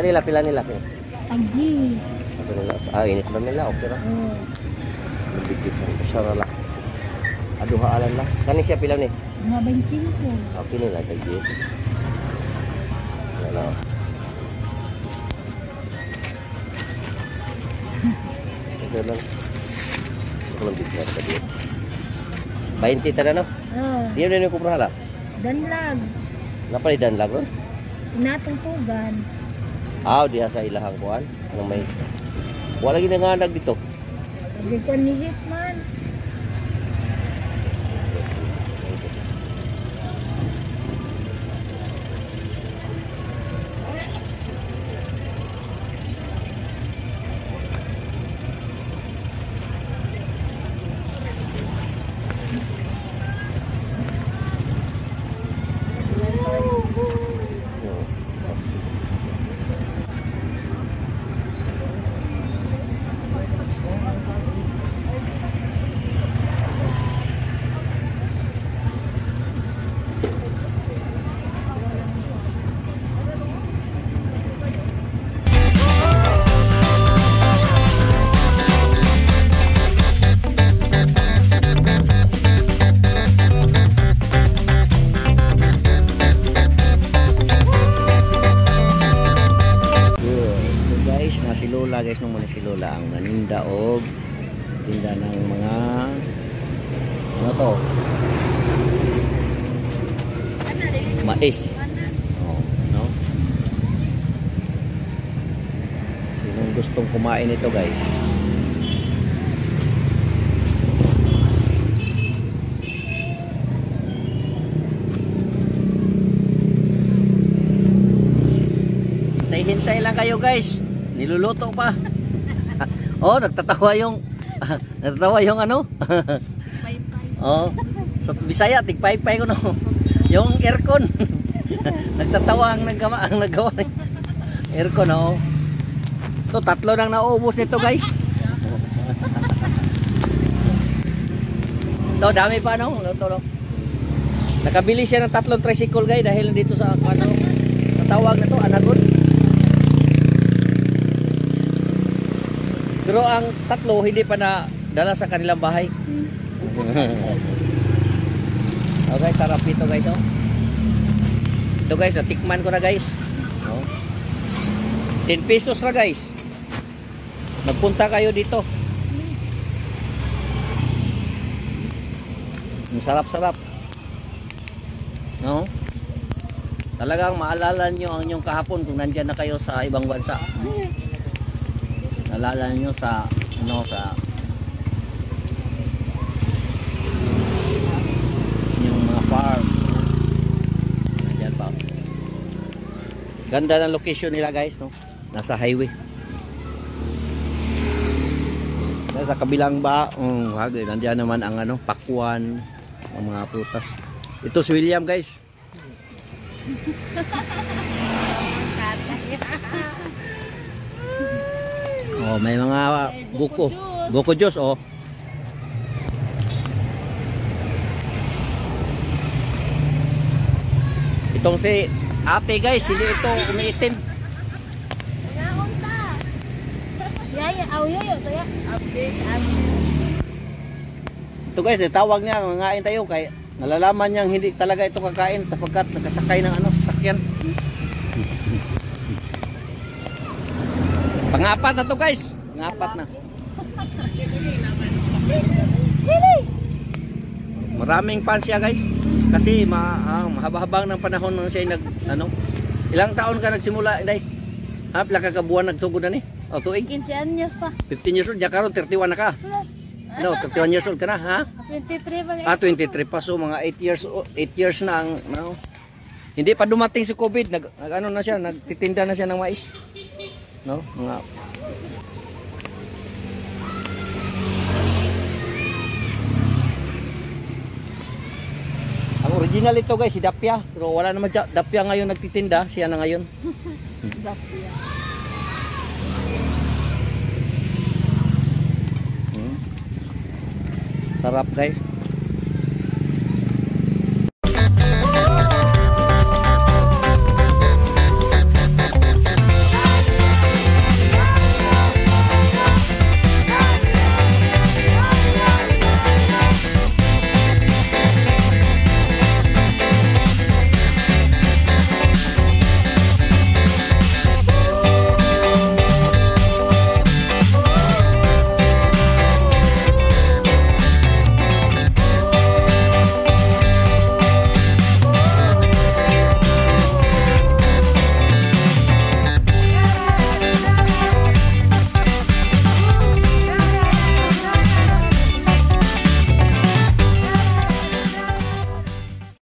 Kanila pila nila kay. Agi. Init ba nila okay ra. Oh. Bigit sa la. Aduha alan lah. Kani siya pila ni? Mga 25. Okay nila kay yes. Wala. Ito lang. Ako lang bigla ka dito. 20 tada no? Oh. Diyo na yung kuprahala? Danlag. Napalidan lang ron? Inatungtugan. Diya sa ilahang kuan. Ano may... Wala ginanganag dito. Hindi ko nihit man. Guys, nung muna si Lola ang naninda og tinda ng mga ano to? Mais. No? Sinong gustong kumain ito, guys? Hintay-hintay lang kayo, guys. Niluluto pa. Oh, nagtatawa yung ano? Oh, sa Bisaya tigpaypay ko no. Yung aircon. Nagtatawa ang nagawa aircon oh. To tatlo nang naubos nito, guys. To dami pa no. Nakabili siya ng tatlong tricycle, guys, dahil dito sa ano tawag na to, anagon. Pero ang tatlo hindi pa na dala sa kanilang bahay. Okay, sarap ito, guys. Oh. Ito, guys, natikman ko na, guys. Oh. 10 pesos na, guys. Magpunta kayo dito. Ang sarap-sarap. No? Talagang maalala nyo ang inyong kahapon kung nandyan na kayo sa ibang bansa. Nalala nyo sa ano sa yung mga farm. Ayan pa. Ganda ng location nila, guys, no? Nasa highway. Nasa kabilang ba, nandiyan naman ang ano, pakwan, ang mga prutas. Ito si William, guys. Oh, may mga buko juice oh. Itong si ate, guys, hindi ito umiitim. Ito, guys, tawag niya, ngain tayo kay nalalaman niyang hindi talaga ito kakain sapagkat nakasakay ng ano, sasakyan. Pangapat na to, guys. Pangapat na. Maraming fans siya, guys. Kasi mahaba-habang ng panahon nung siya nag ano. Ilang taon ka nagsimula, Inday? Ha, pila ka buwan nagsugod na ni? O tuig? 15 anyos pa. 15 years old, karon 31 na ka. No, 31 years old ka na, ha? 23 pa. 23 pa, so mga 8 years na ang no. Hindi pa dumating si COVID, nag ano na siya, nagtitinda na siya ng mais. No, mga ang original ito, guys, si Dapya, pero wala naman Dapya ngayon nagtitinda, siya na ngayon. Dapya. Sarap, guys.